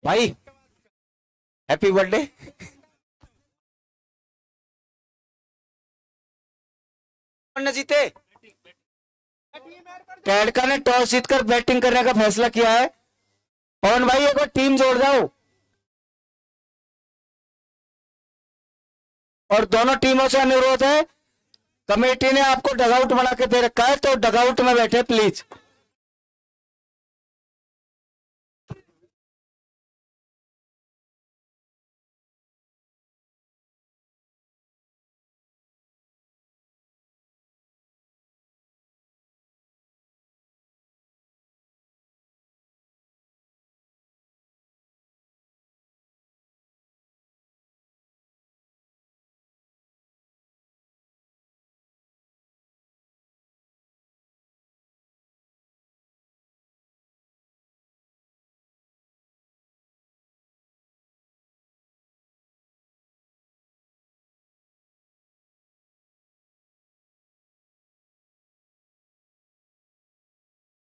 भाई happy birthday. कौन ने जीते? कैडका ने टॉस जीतकर बैटिंग करने का फैसला किया है। पवन भाई एक बार टीम जोड़ जाओ। और दोनों टीमों से अनुरोध है, कमेटी ने आपको डगआउट बना के दे रखा है, तो डगआउट में बैठे प्लीज।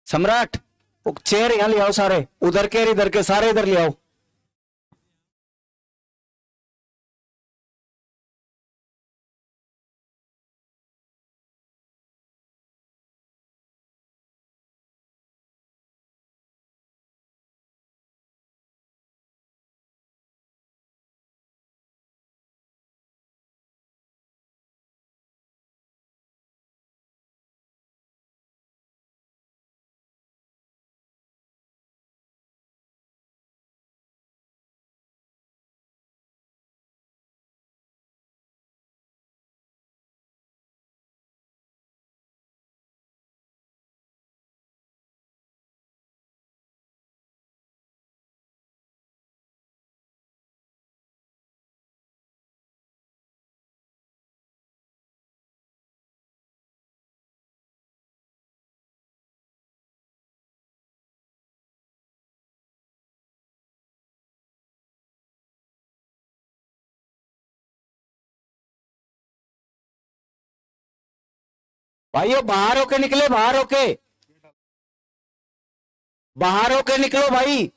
सम्राट, चेयर यहां ले आओ, सारे उधर के इधर के सारे इधर ले आओ। भाइयों बाहर होके निकले, बाहर होके, बाहर होके निकलो भाई।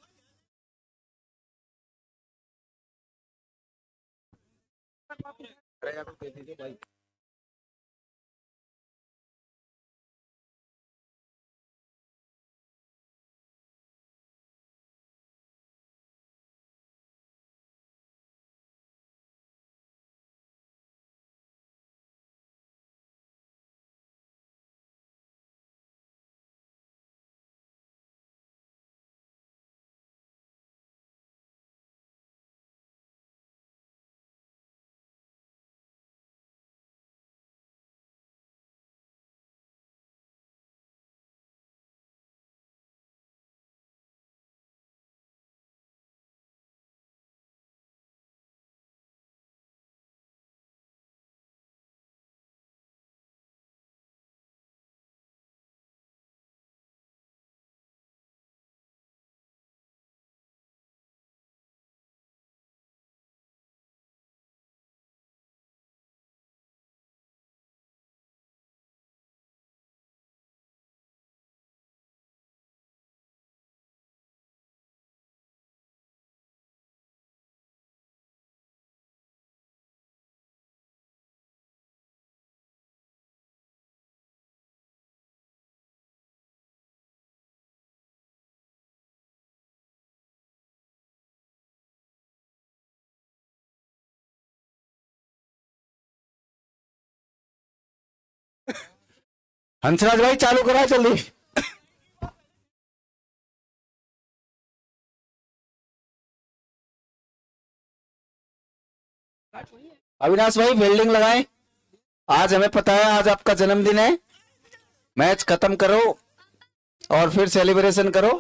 हंसराज भाई चालू करा जल्दी। अविनाश भाई फील्डिंग लगाएं। आज हमें पता है आज आपका जन्मदिन है। मैच खत्म करो और फिर सेलिब्रेशन करो।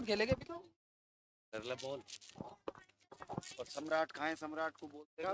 खेलेंगे अभी तो कर ले बॉल। और सम्राट खाए, सम्राट को बोलते हैं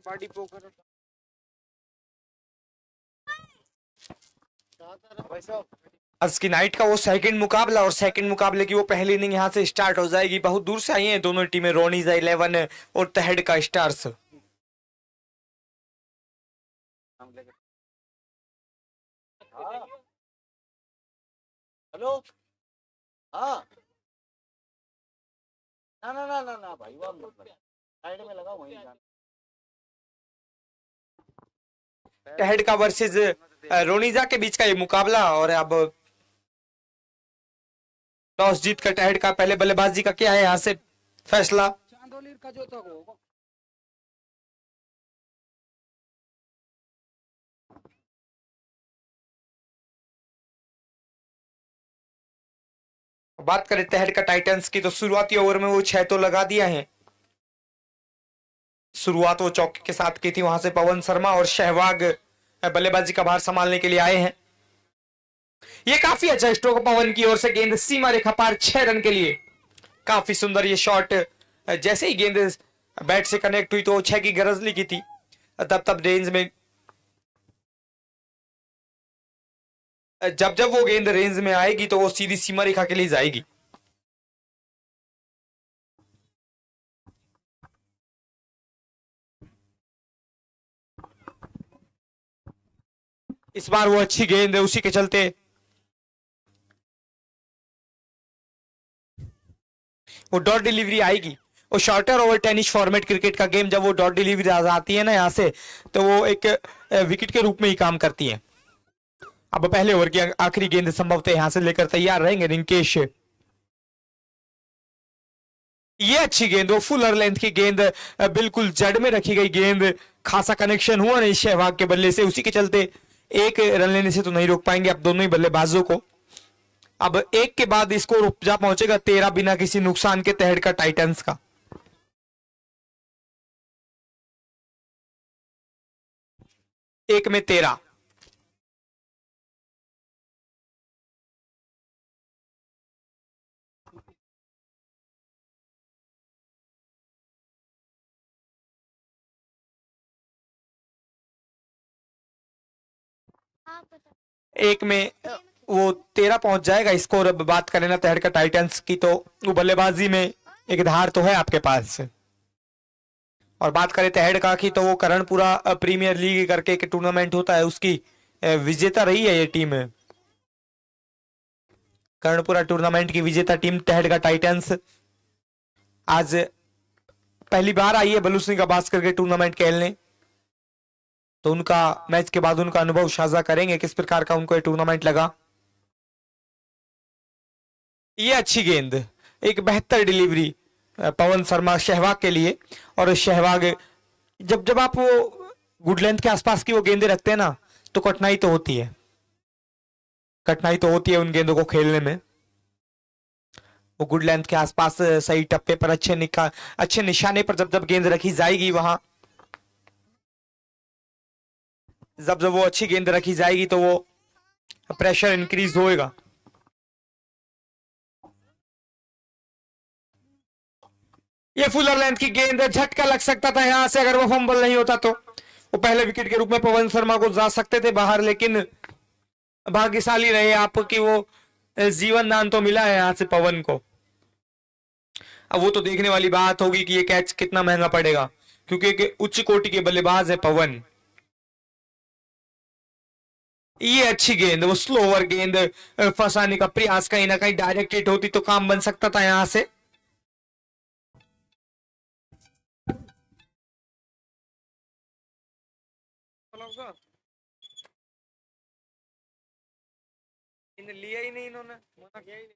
पार्टी पोकर आज की नाइट का वो सेकंड मुकाबला और सेकंड मुकाबले की वो पहली इनिंग यहाँ से स्टार्ट हो जाएगी। बहुत दूर से आई हैं दोनों टीमें, रोनीजा 11 और तहड का स्टार्स। हेलो। हाँ ना ना ना ना ना भाई, वो साइड में लगा वहीं जाना। तहड का वर्सेस रोनीजा के बीच का ये मुकाबला। और अब टॉस जीत कर तहड का पहले बल्लेबाजी का क्या है यहाँ से फैसला। चांदोलीर का जो था वो बात करें तहड का टाइटंस की तो शुरुआती ओवर में वो 6 तो लगा दिया है। शुरुआत वो चौके के साथ की थी। वहां से पवन शर्मा और सहवाग बल्लेबाजी का भार संभालने के लिए आए हैं। ये काफी अच्छा स्ट्रोक पवन की ओर से, गेंद सीमा रेखा पार 6 रन के लिए। काफी सुंदर ये शॉट। जैसे ही गेंद बैट से कनेक्ट हुई तो 6 की गरज लिखी थी। तब तब रेंज में जब जब वो गेंद रेंज में आएगी तो वो सीधी सीमा रेखा के लिए जाएगी। इस बार वो अच्छी गेंद है, उसी के चलते वो डॉट डिलीवरी आएगी। वो shorter over tennis format cricket का गेम, जब वो डॉट डिलीवरी आती है ना यहाँ से, तो वो एक विकेट के रूप में ही काम करती है। अब पहले ओवर की आखिरी गेंद संभवतः यहां से लेकर तैयार रहेंगे रिंकेश। ये अच्छी गेंद, वो फुल लेंथ की गेंद, बिल्कुल जड़ में रखी गई गेंद। खासा कनेक्शन हुआ नहीं सहवाग के बल्ले से, उसी के चलते एक रन लेने से तो नहीं रोक पाएंगे अब दोनों ही बल्लेबाजों को। अब एक के बाद स्कोर जा पहुंचेगा 13 बिना किसी नुकसान के तहड का टाइटंस का। एक में 13। एक में वो 13 पहुंच जाएगा स्कोर। अब बात करें ना तहड का टाइटंस की तो वो बल्लेबाजी में एक धार तो है आपके पास। और बात करें तहड का की तो वो करणपुरा प्रीमियर लीग करके एक टूर्नामेंट होता है, उसकी विजेता रही है ये टीम। करणपुरा टूर्नामेंट की विजेता टीम तहड का टाइटंस आज पहली बार आई है बलू सिंह का बास्कर के टूर्नामेंट खेलने। तो उनका मैच के बाद उनका अनुभव साझा करेंगे, किस प्रकार का उनको ये टूर्नामेंट लगा। ये अच्छी गेंद, एक बेहतर डिलीवरी पवन शर्मा सहवाग के लिए। और सहवाग जब जब आप वो गुड लेंथ के आसपास की वो गेंदें रखते हैं ना, तो कठिनाई तो होती है, कठिनाई तो होती है उन गेंदों को खेलने में। वो गुड लेंथ के आसपास सही टप्पे पर अच्छे निशाने पर जब जब गेंद रखी जाएगी, वहां जब जब वो अच्छी गेंद रखी जाएगी तो वो प्रेशर इंक्रीज होएगा। ये फुलर लेंथ की गेंद है, झटका लग सकता था यहां से अगर वो फंबल नहीं होता तो। वो पहले विकेट के रूप में पवन शर्मा को जा सकते थे बाहर, लेकिन भाग्यशाली रहे आप कि वो जीवन दान तो मिला है यहां से पवन को। अब वो तो देखने वाली बात होगी कि ये कैच कितना महंगा पड़ेगा, क्योंकि एक उच्च कोटि के बल्लेबाज है पवन। ये अच्छी गेंद, वो स्लोवर गेंद फंसाने का प्रयास कहीं ना कहीं डायरेक्ट हिट होती तो काम बन सकता था यहां से। लिया ही नहीं इन्होंने, मना किया ही नहीं।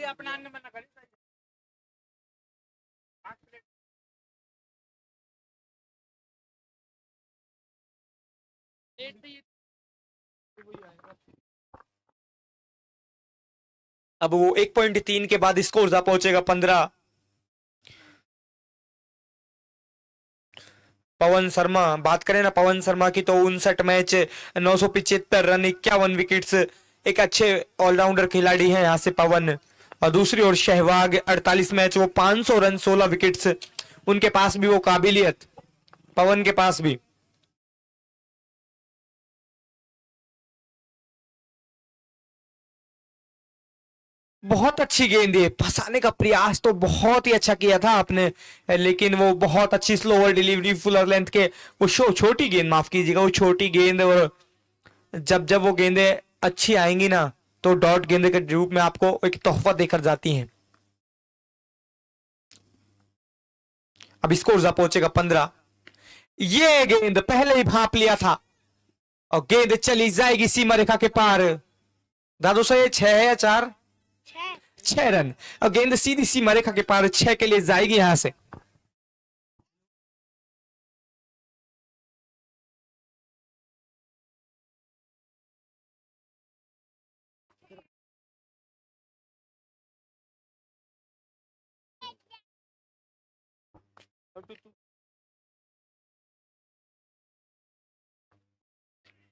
अपना अब वो 1.3 के बाद स्कोर जा पहुंचेगा 15। पवन शर्मा, बात करें ना पवन शर्मा की, तो 59 मैच, 975 रन, 51 विकेट्स। एक अच्छे ऑलराउंडर खिलाड़ी हैं यहाँ से पवन। और दूसरी ओर सहवाग 48 मैच, वो 500 रन, 16 विकेट्स। उनके पास भी वो काबिलियत, पवन के पास भी। बहुत अच्छी गेंद है, फंसाने का प्रयास तो बहुत ही अच्छा किया था आपने, लेकिन वो बहुत अच्छी स्लोअर डिलीवरी, फुलर लेंथ के, वो छोटी गेंद, माफ कीजिएगा, वो छोटी गेंद। और जब जब वो गेंदें अच्छी आएंगी ना, तो डॉट गेंद के रूप में आपको एक तोहफा देकर जाती हैं। अब स्कोर जा पहुंचेगा 15। ये गेंद पहले ही भांप लिया था और गेंद चली जाएगी सीमा रेखा के पार। दादू से 6 है या 4? 6 रन। और गेंद सीधी सीमा रेखा के पार 6 के लिए जाएगी यहां से।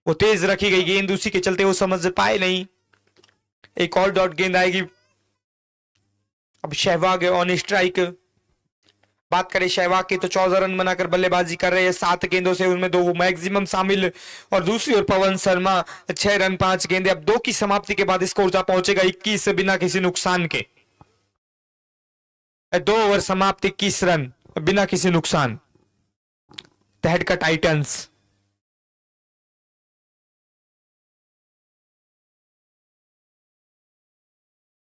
वो तेज रखी गई गेंद, उसी के चलते वो समझ पाए नहीं। एक और डॉट गेंद आएगी। अब सहवाग ऑन स्ट्राइक। बात करें सहवाग की, तो 14 रन बनाकर बल्लेबाजी कर रहे हैं, 7 गेंदों से, उनमें 2 मैक्सिमम शामिल। और दूसरी ओर पवन शर्मा 6 रन 5 गेंदे। अब 2 की समाप्ति के बाद स्कोर जा पहुंचेगा 21 बिना किसी नुकसान के। 2 ओवर समाप्ति, 21 रन बिना किसी नुकसान। तहट का टाइटंस।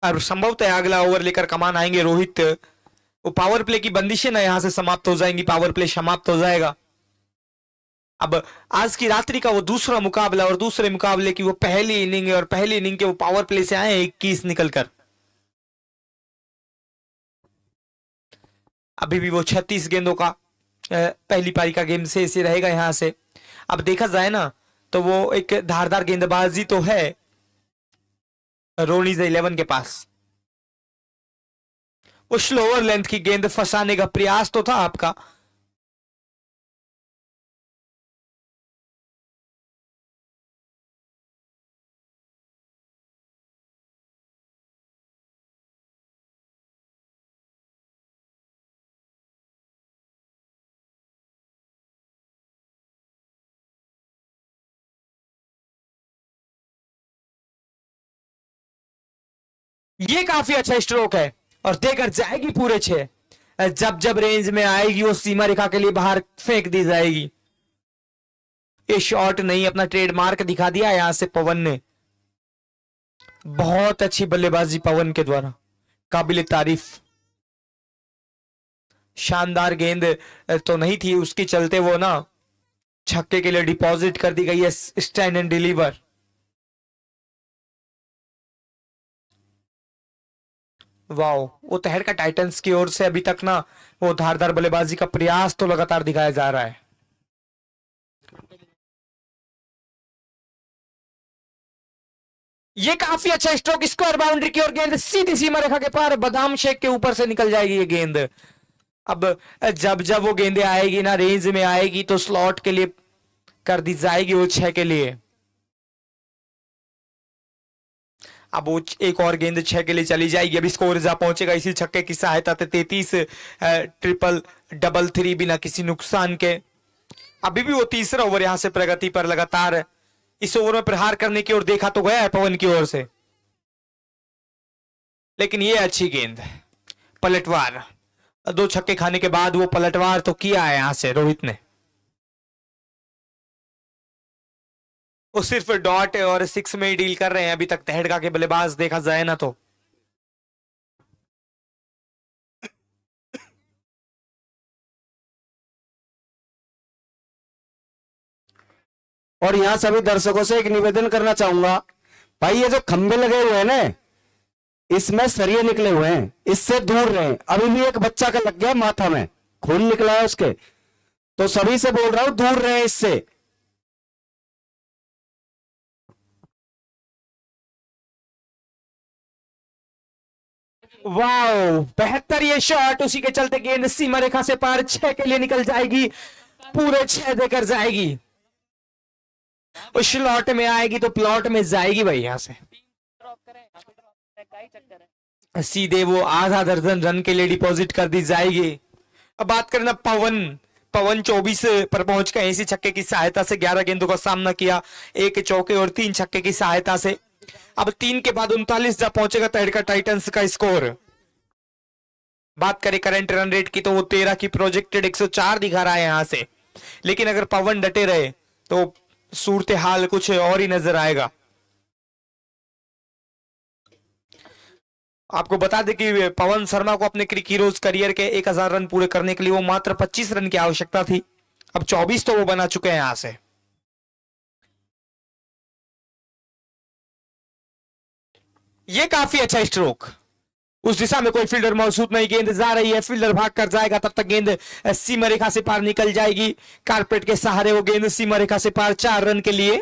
और संभवतः अगला ओवर लेकर कमान आएंगे रोहित। वो पावर प्ले की बंदिशें ना यहां से समाप्त हो जाएंगी, पावर प्ले समाप्त हो जाएगा। अब आज की रात्रि का वो दूसरा मुकाबला, और दूसरे मुकाबले की वो पहली इनिंग है, और पहली इनिंग के वो पावर प्ले से आए 21 निकलकर। अभी भी वो 36 गेंदों का पहली पारी का गेम से ऐसे रहेगा यहां से। अब देखा जाए ना, तो वो एक धारदार गेंदबाजी तो है रोनीज 11 के पास। वो स्लोअर लेंथ की गेंद फंसाने का प्रयास तो था आपका। ये काफी अच्छा स्ट्रोक है, और देकर जाएगी पूरे 6। जब जब रेंज में आएगी वो सीमा रेखा के लिए बाहर फेंक दी जाएगी। ये शॉट नहीं, अपना ट्रेडमार्क दिखा दिया यहां से पवन ने। बहुत अच्छी बल्लेबाजी पवन के द्वारा, काबिल तारीफ। शानदार गेंद तो नहीं थी, उसके चलते वो ना छक्के के लिए डिपॉजिट कर दी गई है, स्टैंड एंड डिलीवर। वाओ, वो तहर का टाइटंस की ओर से अभी तक ना वो धारदार बल्लेबाजी का प्रयास तो लगातार दिखाया जा रहा है। ये काफी अच्छा स्ट्रोक, स्क्वायर बाउंड्री की ओर गेंद सीधी सीमा रेखा के पार, बादाम शेक के ऊपर से निकल जाएगी ये गेंद। अब जब जब वो गेंदें आएगी ना, रेंज में आएगी, तो स्लॉट के लिए कर दी जाएगी वो 6 के लिए। अब वो एक और गेंद 6 के लिए चली जाएगी। अभी स्कोर जा पहुंचेगा इसी छक्के की सहायता से 33, ट्रिपल डबल 3 बिना किसी नुकसान के। अभी भी वो तीसरा ओवर यहां से प्रगति पर लगातार। इस ओवर में प्रहार करने की ओर देखा तो गया है पवन की ओर से, लेकिन ये अच्छी गेंद, पलटवार। 2 छक्के खाने के बाद वो पलटवार तो किया है यहां से रोहित ने। वो सिर्फ डॉट और 6 में ही डील कर रहे हैं अभी तक तहड़का के बल्लेबाज, देखा जाए ना तो। और यहाँ सभी दर्शकों से एक निवेदन करना चाहूंगा, भाई ये जो खंबे लगे हुए हैं ना, इसमें सरिये निकले हुए हैं, इससे दूर रहें। अभी भी एक बच्चा का लग गया माथा में, खून निकला है उसके, तो सभी से बोल रहा हूं दूर रहें इससे। वाओ, बेहतर ये शॉट, उसी के चलते गेंद सीमा रेखा से पार 6 के लिए निकल जाएगी, पूरे 6 देकर जाएगी। उस स्लॉट में आएगी तो प्लॉट में जाएगी भाई, यहां से सीधे वो आधा दर्जन रन के लिए डिपॉजिट कर दी जाएगी। अब बात करना पवन, पवन 24 पर पहुंच गए इसी छक्के की सहायता से, 11 गेंदों का सामना किया, 1 चौके और 3 छक्के की सहायता से। अब 3 के बाद 39 जब पहुंचेगा तहलका टाइटंस का स्कोर। बात करें करंट रन रेट की तो वो 13 की प्रोजेक्टेड 104 दिखा रहा है यहां से, लेकिन अगर पवन डटे रहे तो सूरत हाल कुछ और ही नजर आएगा। आपको बता दें कि पवन शर्मा को अपने क्रिकेट करियर के 1000 रन पूरे करने के लिए वो मात्र 25 रन की आवश्यकता थी, अब 24 तो वो बना चुके हैं यहां से। ये काफी अच्छा स्ट्रोक, उस दिशा में कोई फील्डर मौजूद नहीं, गेंद जा रही है, फील्डर भाग कर जाएगा, तब तक गेंद सीमा रेखा से पार निकल जाएगी। कारपेट के सहारे वो गेंद सीमा रेखा से पार 4 रन के लिए।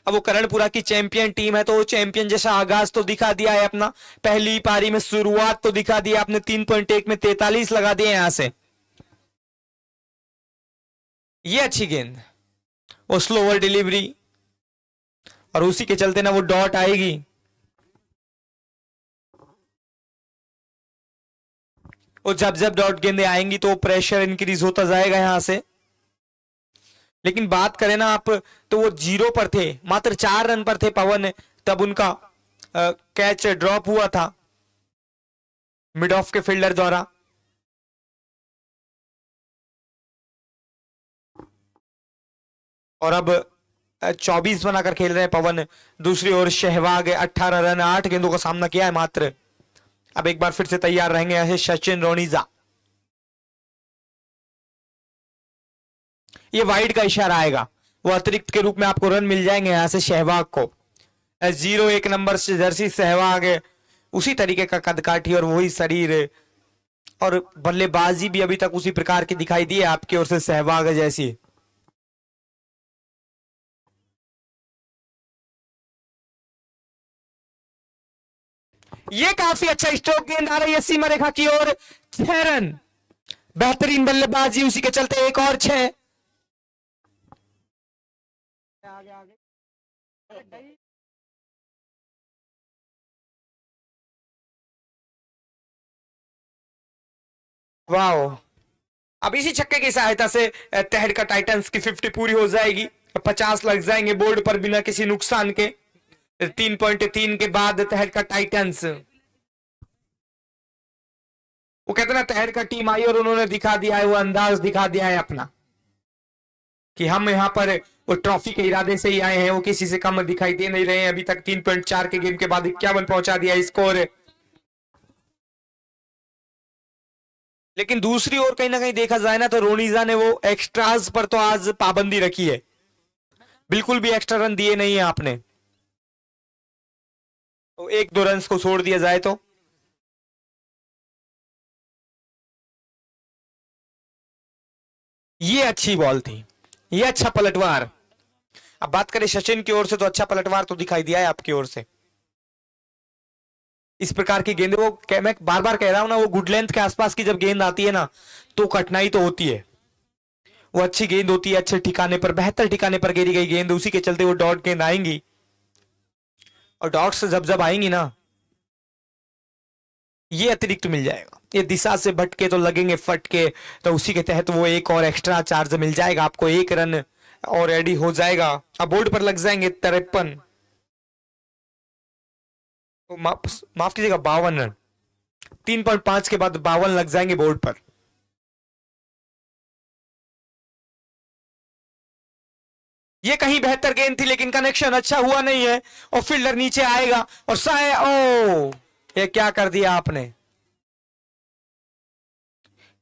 अब वो करणपुरा की चैंपियन टीम है, तो वो चैंपियन जैसा आगाज तो दिखा दिया है अपना, पहली पारी में शुरुआत तो दिखा दिया आपने, 3.1 में 43 लगा दिए यहां से। ये अच्छी गेंद, वो स्लोअर डिलीवरी, और उसी के चलते ना वो डॉट आएगी। और जब जब डॉट गेंदें आएंगी तो प्रेशर इंक्रीज होता जाएगा यहां से। लेकिन बात करें ना आप, तो वो 0 पर थे, मात्र 4 रन पर थे पवन, तब उनका कैच ड्रॉप हुआ था मिड ऑफ के फील्डर द्वारा। और अब 24 बनाकर खेल रहे हैं पवन। दूसरी ओर शहवाग 18 रन 8 गेंदों का सामना किया है मात्र। अब एक बार फिर से तैयार रहेंगे ऐसे सचिन रोनीजा। ये वाइड का इशारा आएगा, वो अतिरिक्त के रूप में आपको रन मिल जाएंगे यहां से शहवाग को। 01 नंबर से जर्सी सहवाग, उसी तरीके का कदकाठी और वही शरीर, और बल्लेबाजी भी अभी तक उसी प्रकार की दिखाई दी है आपकी ओर से सहवाग जैसी। ये काफी अच्छा स्ट्रोक, गेंद आ रही है सीमा रेखा की ओर, 6 रन, बेहतरीन बल्लेबाजी, उसी के चलते एक और 6। वाओ, अब इसी छक्के की सहायता से तहलका टाइटंस की 50 पूरी हो जाएगी, 50 लग जाएंगे बोर्ड पर बिना किसी नुकसान के। 3.3 के बाद तहलका टाइटंस, वो कहते ना तहलका टीम आई और उन्होंने दिखा दिया है, वो अंदाज दिखा दिया है अपना कि हम यहाँ पर वो ट्रॉफी के इरादे से ही आए हैं, वो किसी से कम दिखाई दे नहीं रहे हैं। अभी तक 3.4 के गेम के बाद 51 पहुंचा दिया स्कोर। लेकिन दूसरी ओर कहीं ना कहीं देखा जाए ना तो रोनीजा ने वो एक्स्ट्राज पर तो आज पाबंदी रखी है, बिल्कुल भी एक्स्ट्रा रन दिए नहीं है आपने, तो 1-2 रन को छोड़ दिया जाए तो। ये अच्छी बॉल थी, ये अच्छा पलटवार। अब बात करें सचिन की ओर से तो अच्छा पलटवार तो दिखाई दिया है आपकी ओर से। इस प्रकार की गेंदें, वो मैं बार बार कह रहा हूं ना, वो गुड लेंथ के आसपास की जब गेंद आती है ना तो कठिनाई तो होती है। वो अच्छी गेंद होती है, अच्छे ठिकाने पर, बेहतर ठिकाने पर गिरी गई गेंद, उसी के चलते वो डॉट गेंद आएंगी। और डॉट से जब जब आएंगी ना, ये अतिरिक्त मिल जाएगा, ये दिशा से भटके तो लगेंगे फटके, तो उसी के तहत वो एक और एक्स्ट्रा चार्ज मिल जाएगा आपको, 1 रन और रेडी हो जाएगा। अब बोर्ड पर लग जाएंगे 53, तो माफ कीजिएगा 52 रन, 3.5 के बाद 52 लग जाएंगे बोर्ड पर। ये कहीं बेहतर गेंद थी लेकिन कनेक्शन अच्छा हुआ नहीं है, और फील्डर नीचे आएगा और ओ, ये क्या कर दिया आपने,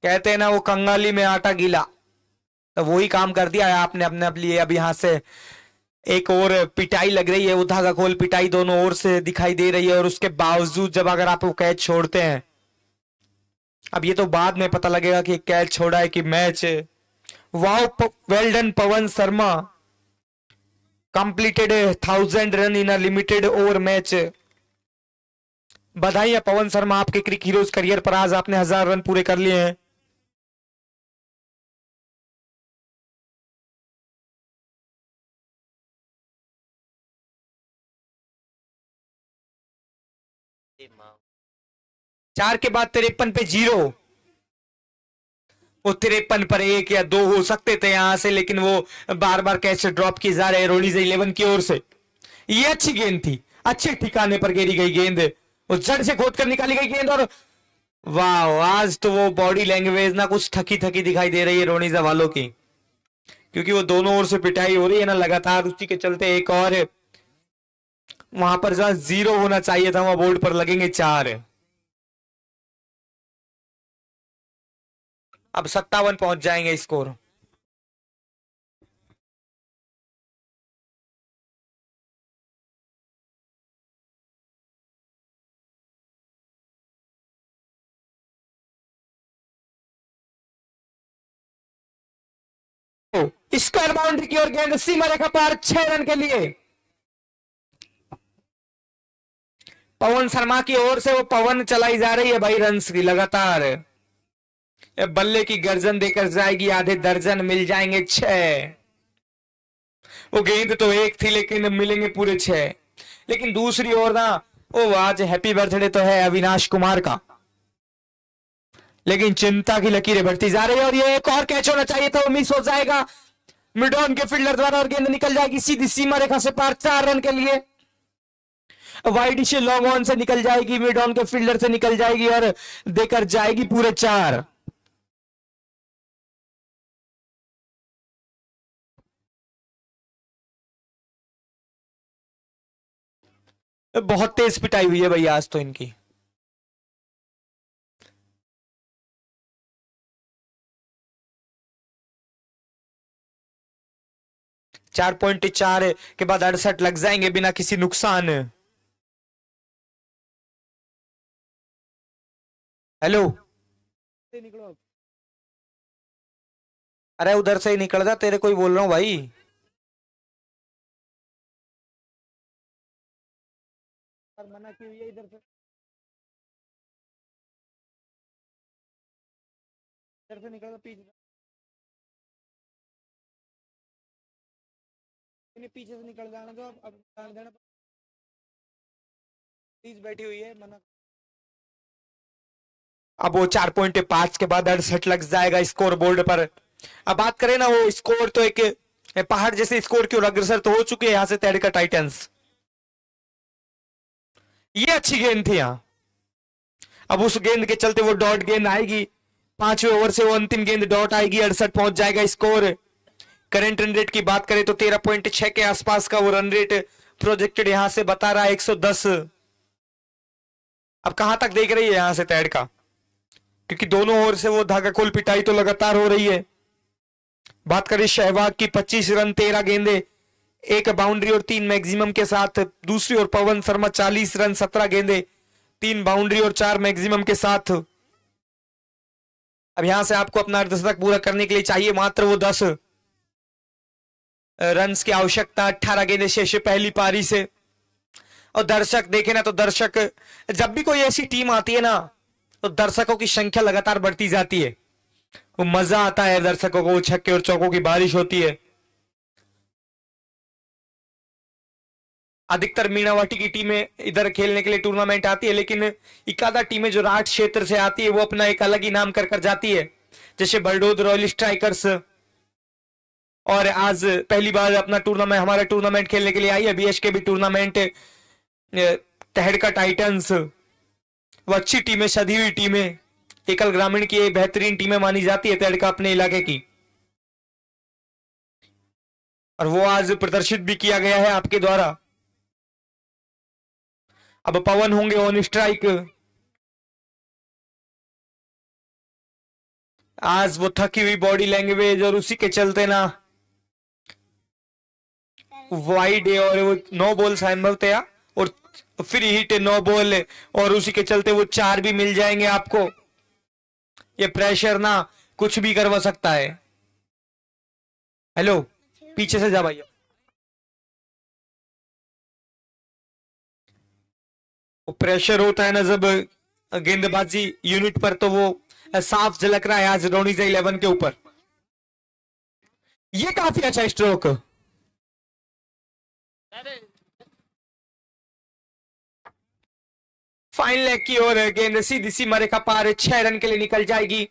कहते हैं ना वो कंगाली में आटा गीला, तो वही काम कर दिया है आपने अपने लिए। अब यहां से एक और पिटाई लग रही है, वो धागा खोल पिटाई दोनों ओर से दिखाई दे रही है, और उसके बावजूद जब अगर आप वो कैच छोड़ते हैं, अब ये तो बाद में पता लगेगा कि कैच छोड़ा है कि match. Wow, well done Pawan Sharma, completed 1000 run in a limited over match. बधाई है पवन शर्मा, आपके क्रिक हीरोज करियर पर आज आपने 1000 रन पूरे कर लिए हैं। चार के बाद 53 पे 0, वो 53 पर 1 या 2 हो सकते थे यहां से, लेकिन वो बार बार कैच ड्रॉप की जा रहे हैं रोडीज 11 की ओर से। ये अच्छी गेंद थी, अच्छे ठिकाने पर गिरी गई गेंद, वो जड़ से खोद कर निकाली गई गेंद, और वाह, आज तो वो बॉडी लैंग्वेज ना कुछ थकी थकी दिखाई दे रही है रोनीजा वालों की, क्योंकि वो दोनों ओर से पिटाई हो रही है ना लगातार, उसी के चलते एक और वहां पर जहां 0 होना चाहिए था वहां बोर्ड पर लगेंगे 4। अब 57 पहुंच जाएंगे स्कोर। स्क्वायर बाउंड्री की ओर गेंद सीमा रेखा पार 6 रन के लिए। पवन शर्मा की ओर से वो पवन चलाई जा रही है भाई, रन्स की लगातार। बल्ले की गर्जन देकर जाएगी, आधे दर्जन मिल जाएंगे 6। वो गेंद तो एक थी लेकिन मिलेंगे पूरे 6। लेकिन दूसरी ओर ना, वो आज हैप्पी बर्थडे तो है अविनाश कुमार का, लेकिन चिंता की लकीरें बढ़ती जा रही है, और ये एक और कैच होना चाहिए था, वो मिस हो जाएगा मिड ऑन के फील्डर द्वारा, और गेंद निकल जाएगी सीधी सीमा रेखा से पार 4 रन के लिए। वाइड से लॉन्ग ऑन से निकल जाएगी, मिड ऑन के फील्डर से निकल जाएगी और देकर जाएगी पूरे 4। बहुत तेज पिटाई हुई है भैया आज तो इनकी। चार पॉइंट 4 के बाद 68 लग जाएंगे बिना किसी नुकसान। हेलो, अरे उधर से ही निकल जा, तेरे को ही बोल रहा हूँ भाई। मना की हुई है इधर से, इधर से निकल पीछे, पीछे से निकल जाना, तो अब जान देना प्लीज, बैठी हुई है मना। अब वो 4.5 के बाद 68 लग जाएगा स्कोर बोर्ड पर। अब बात करें ना, वो स्कोर तो एक पहाड़ जैसे स्कोर की ओर अग्रसर तो हो चुके हैं यहां से तैड़का टाइटंस। ये अच्छी गेंद थी यहां, अब उस गेंद के चलते वो डॉट गेंद आएगी, 5वें ओवर से वो अंतिम गेंद डॉट आएगी, 68 पहुंच जाएगा स्कोर। करंट रन रेट की बात करें तो 13.6 के आसपास का वो रन रेट प्रोजेक्टेड यहां से बता रहा है 110। अब कहां तक देख रही है यहां से तैड़का, क्योंकि दोनों ओर से वो धागा खोल पिटाई तो लगातार हो रही है। बात करें शहवाग की, 25 रन 13 गेंदे, 1 बाउंड्री और 3 मैक्सिमम के साथ। दूसरी ओर पवन शर्मा 40 रन 17 गेंदे, 3 बाउंड्री और 4 मैक्सिमम के साथ। अब यहां से आपको अपना अर्धशतक पूरा करने के लिए चाहिए मात्र वो 10 रन की आवश्यकता, 18 गेंदे शेष पहली पारी से। और दर्शक देखे ना, तो दर्शक जब भी कोई ऐसी टीम आती है ना, तो दर्शकों की संख्या लगातार बढ़ती जाती है, वो मजा आता है दर्शकों को, छक्के और चौकों की बारिश होती है। अधिकतर मीनावाटी की टीमें इधर खेलने के लिए टूर्नामेंट आती है, लेकिन एक आधा टीमें जो राठ क्षेत्र से आती है वो अपना एक अलग ही नाम कर कर जाती है, जैसे बलडोद रॉयल स्ट्राइकर्स। और आज पहली बार अपना टूर्नामेंट, हमारा टूर्नामेंट खेलने के लिए आई है बीएचके भी टूर्नामेंट, तहड़का टाइटंस। वो अच्छी टीमें, सधी हुई टीमें, एकल ग्रामीण की बेहतरीन टीमें मानी जाती है तहड़का अपने इलाके की, और वो आज प्रदर्शित भी किया गया है आपके द्वारा। अब पवन होंगे ऑन स्ट्राइक। आज वो थकी हुई बॉडी लैंग्वेज और उसी के चलते ना वाइड है और वो 9 बॉल संभवतया और फ्री हिट 9 बॉल और उसी के चलते वो 4 भी मिल जाएंगे आपको। ये प्रेशर ना कुछ भी करवा सकता है। हेलो, पीछे से जा भाई। वो प्रेशर होता है ना जब गेंदबाजी यूनिट पर, तो वो साफ झलक रहा है आज रोनीजा 11 के ऊपर। ये काफी अच्छा स्ट्रोक। फाइन लेग की ओर गेंद सीधी सीमा रेखा पार 6 रन के लिए निकल जाएगी।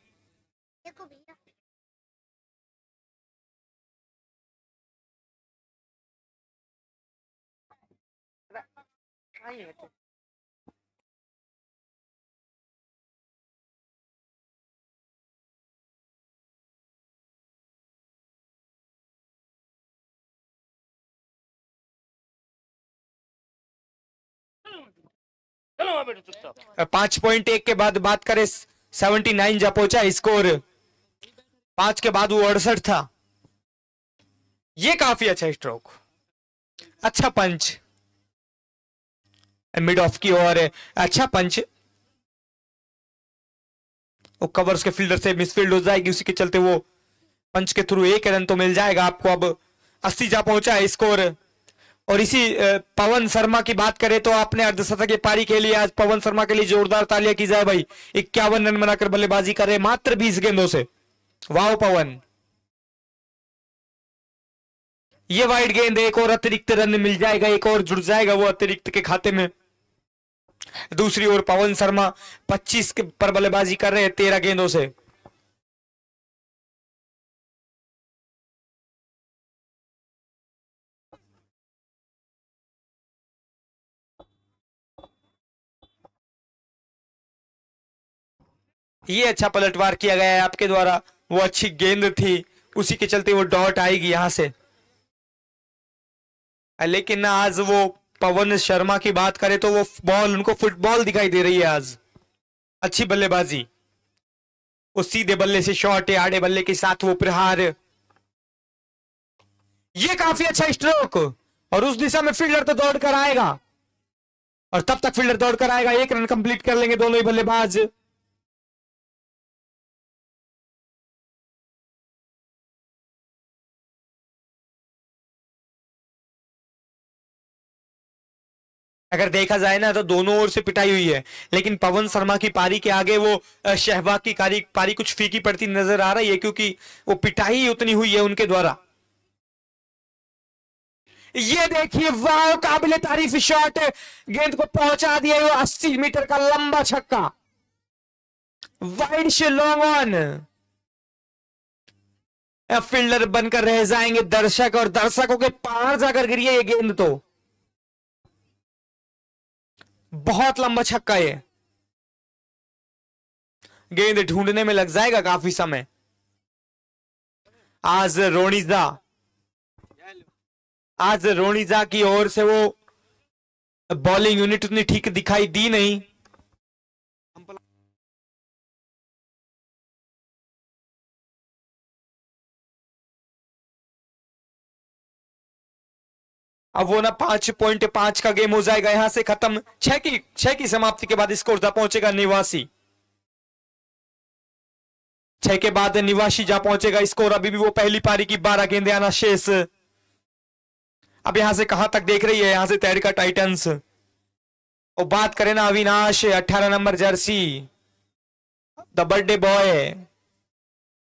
चलो वहां बैठो चुपचाप। 5.1 के बाद बात करें 79 जा पहुंचा स्कोर। 5 के बाद वो 68 था। ये काफी अच्छा स्ट्रोक, अच्छा पंच मिड ऑफ की ओर, अच्छा पंच। वो कवर्स के फील्डर से मिसफील्ड हो जाएगी, उसी के चलते वो पंच के थ्रू 1 रन तो मिल जाएगा आपको। अब 80 जा पहुंचा है स्कोर। और इसी पवन शर्मा की बात करें तो आपने अर्धशतकीय पारी के लिए आज पवन शर्मा के लिए जोरदार तालियां की जाए भाई। 51 रन बनाकर बल्लेबाजी कर रहे मात्र 20 गेंदों से। वाह पवन, ये वाइड गेंद, एक और अतिरिक्त रन मिल जाएगा, एक और जुड़ जाएगा वो अतिरिक्त के खाते में। दूसरी ओर पवन शर्मा 25 पर बल्लेबाजी कर रहे हैं 13 गेंदों से। ये अच्छा पलटवार किया गया है आपके द्वारा, वो अच्छी गेंद थी, उसी के चलते वो डॉट आएगी यहां से। लेकिन आज वो पवन शर्मा की बात करें तो वो बॉल उनको फुटबॉल दिखाई दे रही है आज। अच्छी बल्लेबाजी, वो सीधे बल्ले से शॉट है, आड़े बल्ले के साथ वो प्रहार। ये काफी अच्छा स्ट्रोक, और उस दिशा में फील्डर तो दौड़ कर आएगा, और तब तक फील्डर दौड़ कर आएगा 1 रन कंप्लीट कर लेंगे दोनों ही बल्लेबाज। अगर देखा जाए ना तो दोनों ओर से पिटाई हुई है, लेकिन पवन शर्मा की पारी के आगे वो सहवाग की पारी कुछ फीकी पड़ती नजर आ रही है, क्योंकि वो पिटाई उतनी हुई है उनके द्वारा। ये देखिए, वाह, काबिले तारीफ शॉट, गेंद को पहुंचा दिया वो 80 मीटर का लंबा छक्का, वाइड से लॉन्ग ऑन। फील्डर बनकर रह जाएंगे दर्शक, और दर्शकों के पार जाकर गिरी है ये गेंद, तो बहुत लंबा छक्का है। गेंद ढूंढने में लग जाएगा काफी समय। आज रोनीजा की ओर से वो बॉलिंग यूनिट उतनी ठीक दिखाई दी नहीं। अब वो ना 5.5 का गेम हो जाएगा यहां से खत्म। 6 की समाप्ति के बाद स्कोर जा पहुंचेगा निवासी। 6 के बाद निवासी जा पहुंचेगा स्कोर। अभी भी वो पहली पारी की 12 गेंदें आना शेष। अब यहां से कहां तक देख रही है, यहां से तहरीका टाइटंस। और बात करें ना Avinash, 18 number Jersey, the birthday boy,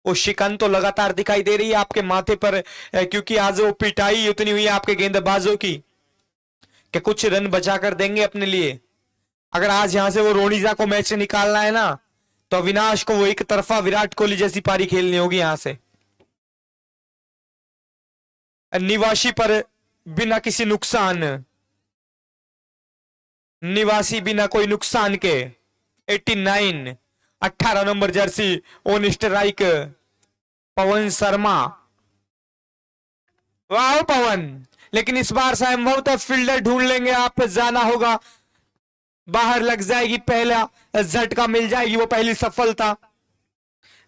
वो शिकन तो लगातार दिखाई दे रही है आपके माथे पर, क्योंकि आज वो पिटाई उतनी हुई है आपके गेंदबाजों की कि कुछ रन बचा कर देंगे अपने लिए। अगर आज यहां से वो रोनीजा को मैच से निकालना है ना, तो अविनाश को वो एक तरफा विराट कोहली जैसी पारी खेलनी होगी यहां से। निवासी पर बिना किसी नुकसान, निवासी बिना कोई नुकसान के 89, 18 number Jersey on strike Pawan Sharma. वाह पवन, लेकिन इस बार संभवतः फील्डर ढूंढ लेंगे आप, जाना होगा, बाहर लग जाएगी, पहला झटका मिल जाएगी, वो पहली सफलता।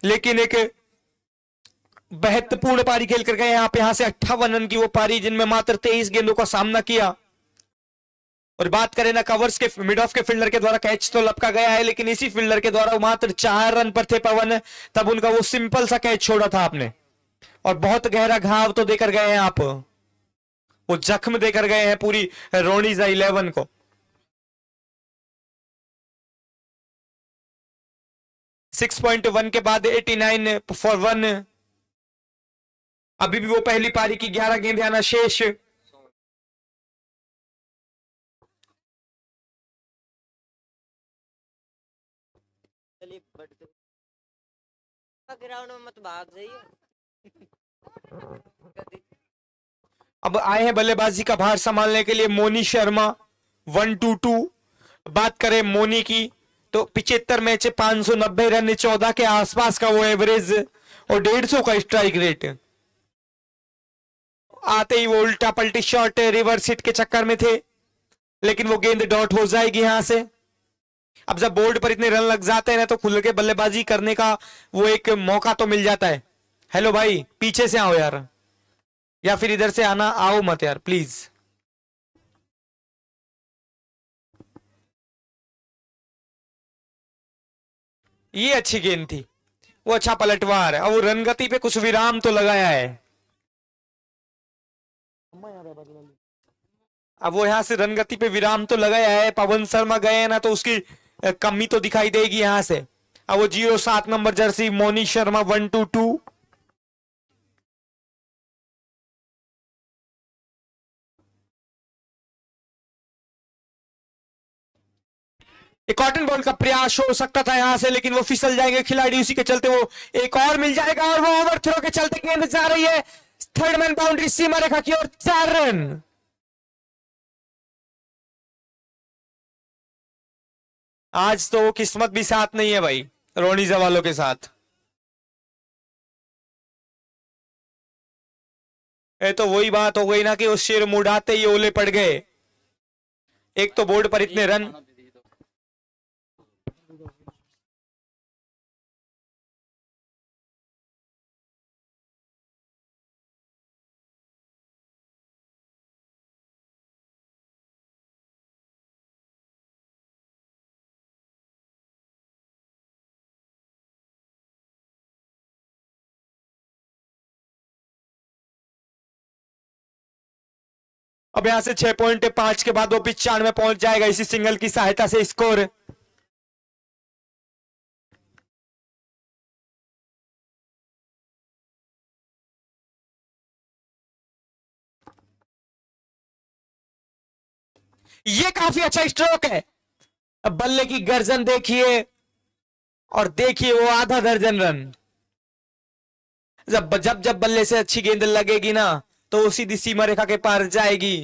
लेकिन एक महत्वपूर्ण पारी खेल कर गए यहाँ पे। यहाँ से 58 रन की वो पारी जिनमें मात्र 23 गेंदों का सामना किया। और बात करें ना कवर्स के, मिड ऑफ के फील्डर के द्वारा कैच तो लपका गया है, लेकिन इसी फील्डर के द्वारा मात्र 4 रन पर थे पवन, तब उनका वो सिंपल सा कैच छोड़ा था आपने। और बहुत गहरा घाव तो देकर गए हैं आप, वो जख्म देकर गए हैं पूरी रोनीजा 11 को। सिक्स 6.1 के बाद 89 फॉर 1। अभी भी वो पहली पारी की 11 गेंदें आना शेष। ग्राउंड में मत भाग जाइए। अब आए हैं बल्लेबाजी का भार संभालने के लिए मोनी शर्मा 1-2-2। बात करें मोनी की तो 75 मैच 590 रन, 14 के आसपास का वो एवरेज और 150 का स्ट्राइक रेट। आते ही वो उल्टा पलटी शॉट रिवर्स हिट के चक्कर में थे, लेकिन वो गेंद डॉट हो जाएगी यहां से। अब जब बोर्ड पर इतने रन लग जाते हैं ना तो खुल के बल्लेबाजी करने का वो एक मौका तो मिल जाता है। हेलो भाई, पीछे से आओ यार, या फिर इधर से आना, आओ मत यार प्लीज। ये अच्छी गेंद थी, वो अच्छा पलटवार है। अब वो रन गति पे कुछ विराम तो लगाया है। अब वो यहां से रन गति पे विराम तो लगाया है। पवन शर्मा गए हैं ना तो उसकी कमी तो दिखाई देगी यहां से। अब वो 07 नंबर जर्सी मोनी शर्मा 1-2-2। एक कॉटन बॉल का प्रयास हो सकता था यहां से, लेकिन वो फिसल जाएंगे खिलाड़ी, उसी के चलते वो एक और मिल जाएगा। और वो ओवर थ्रो के चलते गेंद जा रही है थर्ड मैन बाउंड्री सीमा रेखा की ओर, 4 रन। आज तो किस्मत भी साथ नहीं है भाई रोनीजा वालों के साथ। ये तो वही बात हो गई ना कि उस शेर मुड़ाते ही ओले पड़ गए। एक तो बोर्ड पर इतने रन, अब यहां से 6.5 के बाद वो 95 में पहुंच जाएगा इसी सिंगल की सहायता से। स्कोर ये काफी अच्छा स्ट्रोक है। अब बल्ले की गर्जन देखिए और देखिए वो आधा दर्जन रन। जब जब जब बल्ले से अच्छी गेंद लगेगी ना तो वो सीधी सीमा रेखा के पार जाएगी,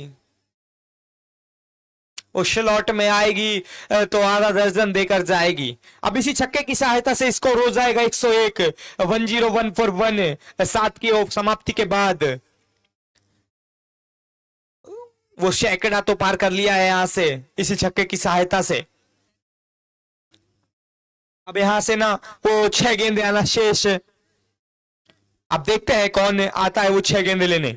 वो स्लॉट में आएगी तो आधा दर्जन देकर जाएगी। अब इसी छक्के की सहायता से स्कोर हो जाएगा 101, 101 फॉर 1। 7 की समाप्ति के बाद वो सैकड़ा तो पार कर लिया है यहां से इसी छक्के की सहायता से। अब यहां से ना वो 6 गेंदे आना शेष। अब देखते हैं कौन आता है वो 6 गेंदे लेने।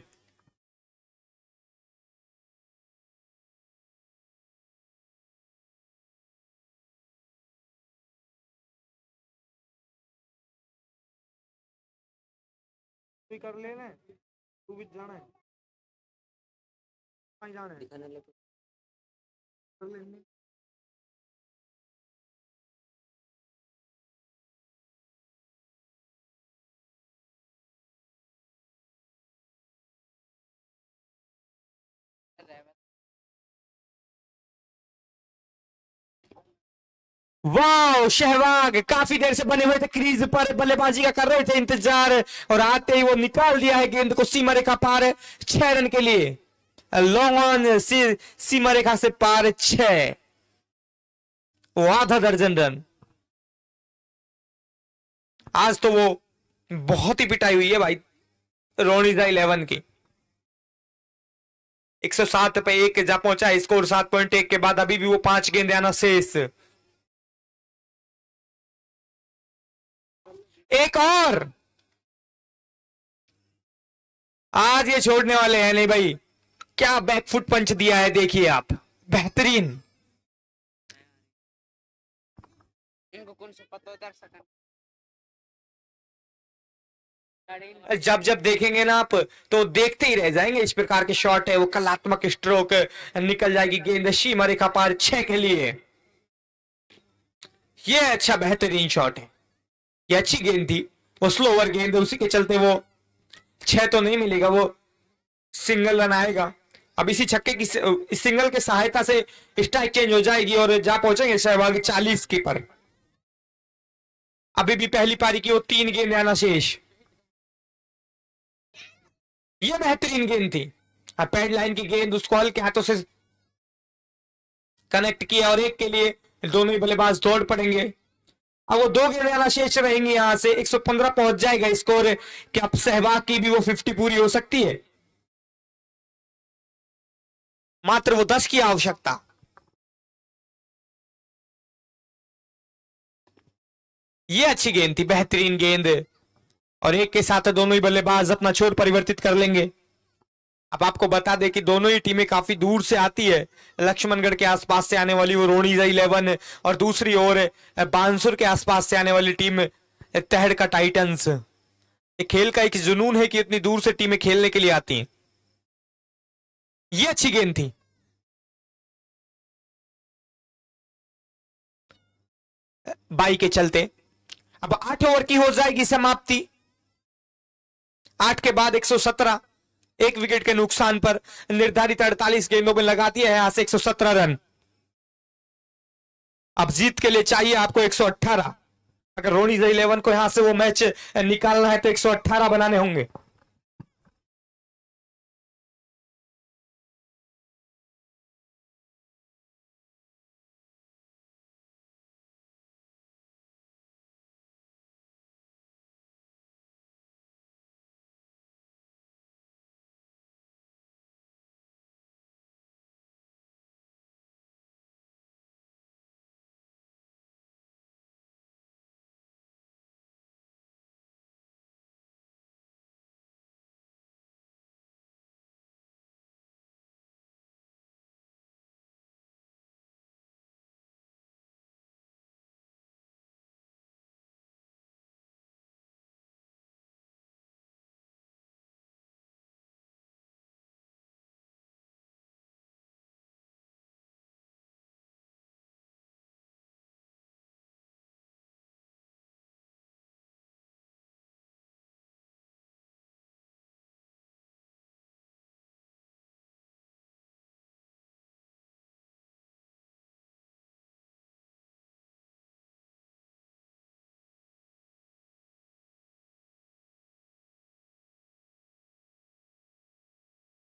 कर लेना, तू भी जाना है, जाना है, कर लेने। वाह, शहवाग काफी देर से बने हुए थे क्रीज पर, बल्लेबाजी का कर रहे थे इंतजार, और आते ही वो निकाल दिया है गेंद को सीमा रेखा पार 6 रन के लिए। लॉन्ग ऑन सीमा रेखा से पार 6, वो आधा दर्जन रन। आज तो वो बहुत ही पिटाई हुई है भाई रोनीजा 11 की। 107 पे 1 जा पहुंचा स्कोर 7.1 के बाद। अभी भी वो 5 गेंदे आना शेष। एक और आज ये छोड़ने वाले हैं नहीं भाई। क्या बैकफुट पंच दिया है देखिए आप, बेहतरीन। इनको कौन से पता उतर सका। जब जब देखेंगे ना आप तो देखते ही रह जाएंगे। इस प्रकार के शॉट है वो, कलात्मक स्ट्रोक, निकल जाएगी गेंद सीमा रेखा पार 6 के लिए। ये अच्छा बेहतरीन शॉट है, ये अच्छी गेंद थी, वो स्लोवर गेंद है, उसी के चलते वो 6 तो नहीं मिलेगा, वो सिंगल रन आएगा। अब इसी छक्के की इस सिंगल के सहायता से स्ट्राइक चेंज हो जाएगी और जा पहुंचेंगे सहवाग 40 के पर। अभी भी पहली पारी की वो 3 गेंद आना शेष। ये बेहतरीन गेंद थी, अब पैड लाइन की गेंद उसको हल्के हाथों से कनेक्ट किया और एक के लिए दोनों ही बल्लेबाज दौड़ पड़ेंगे। अब वो 2 गेंदें आना शेष रहेंगी, यहां से 115 पहुंच जाएगा स्कोर। क्या अब सहवाग की भी वो 50 पूरी हो सकती है? मात्र वो 10 की आवश्यकता। ये अच्छी गेंद थी, बेहतरीन गेंद, और एक के साथ दोनों ही बल्लेबाज अपना छोर परिवर्तित कर लेंगे। अब आपको बता दें कि दोनों ही टीमें काफी दूर से आती है। लक्ष्मणगढ़ के आसपास से आने वाली वो रोनीजा 11 और दूसरी ओर बांसुर के आसपास से आने वाली टीम तहड़ का टाइटंस। ये खेल का एक जुनून है कि इतनी दूर से टीमें खेलने के लिए आती हैं। ये अच्छी गेंद थी, बाई के चलते। अब 8 ओवर की हो जाएगी समाप्ति। 8 के बाद 117, 1 विकेट के नुकसान पर निर्धारित 48 गेंदों में लगाती है यहां से 117 रन। अब जीत के लिए चाहिए आपको 118। अगर रोनीजा 11 को यहां से वो मैच निकालना है तो 118 बनाने होंगे।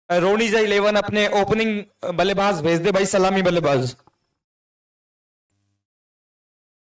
रोनीजा 11 अपने ओपनिंग बल्लेबाज भेज दे भाई, सलामी बल्लेबाज।